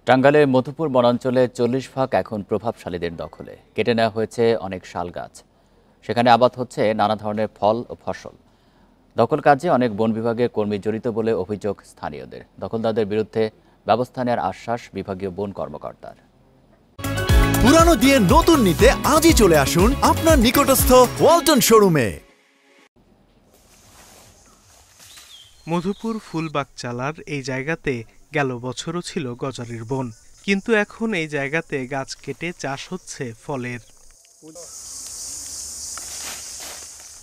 টাঙ্গাইলের মধুপুর বনাঞ্চলে ৪০ ভাগ এখন প্রভাবশালীদের দখলে। কেটে নেওয়া হয়েছে অনেক শাল গাছ। সেখানে আবাদ হচ্ছে নানা ধরনের ফল ও ফসল। দখল কাজে অনেক বন বিভাগের কর্মী জড়িত বলে অভিযোগ স্থানীয়দের। দখলদারদের বিরুদ্ধে ব্যবস্থা নেওয়ার আশ্বাস বিভাগীয় বন কর্মকর্তার। পুরানো দিয়ে নতুন নিতে আজই চলে আসুন আপনার নিকটস্থ ওয়ালটন শোরুমে। মধুপুর ফুলবাগচালার এই জায়গাতে গেল বছরও ছিল গজারির বন, কিন্তু এখন এই জায়গাতে গাছ কেটে চাষ হচ্ছে ফলের।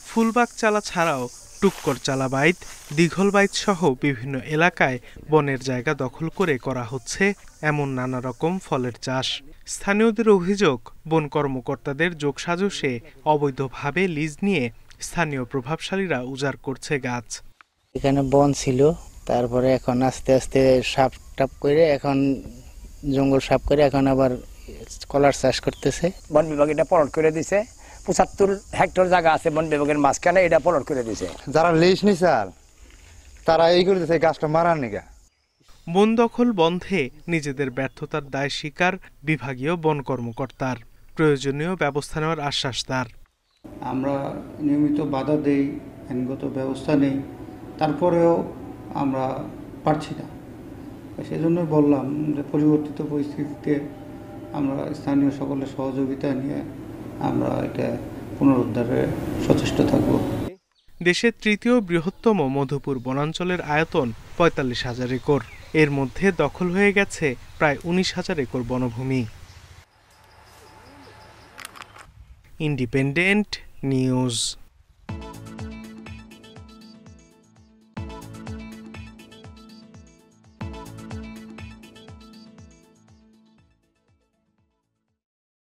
ফুলবাগচালা ছাড়াও টুক্করচালা বাইট, দীঘলবাইত সহ বিভিন্ন এলাকায় বনের জায়গা দখল করে করা হচ্ছে এমন নানা রকম ফলের চাষ। স্থানীয়দের অভিযোগ, বন কর্মকর্তাদের যোগসাজশে অবৈধভাবে লিজ নিয়ে স্থানীয় প্রভাবশালীরা উজাড় করছে গাছ। এখানে বন ছিল, তারপরে এখন আস্তে আস্তে সাপ টাপ করে এখন জঙ্গল সাপ করে এখন আবার কলার চাষ করতেছে। বন বিভাগ এটা পলট করে দিছে। ৭৫ হেক্টর জায়গা আছে বন বিভাগের মাঝখানে, এটা পলট করে দিছে। যারা লিজ নিছে তারা এই করে দিছে গাছটা মারার নিগা। বন দখল বন্ধে নিজেদের ব্যর্থতার দায় স্বীকার বিভাগীয় বন কর্মকর্তার। প্রয়োজনীয় ব্যবস্থা নেওয়ার আশ্বাস তার। আমরা নিয়মিত বাধা দেই, আইনগত ব্যবস্থা নেই, তারপরেও আমরা পারছি না। সেজন্য বললাম যে পরিবর্তিত পরিস্থিতিতে আমরা স্থানীয় সকলের সহযোগিতা নিয়ে আমরা এটা পুনরুদ্ধারে সচেষ্ট থাকব। দেশের তৃতীয় বৃহত্তম মধুপুর বনাঞ্চলের আয়তন ৪৫,০০০ একর। এর মধ্যে দখল হয়ে গেছে প্রায় ১৯,০০০ একর বনভূমি। Independent news.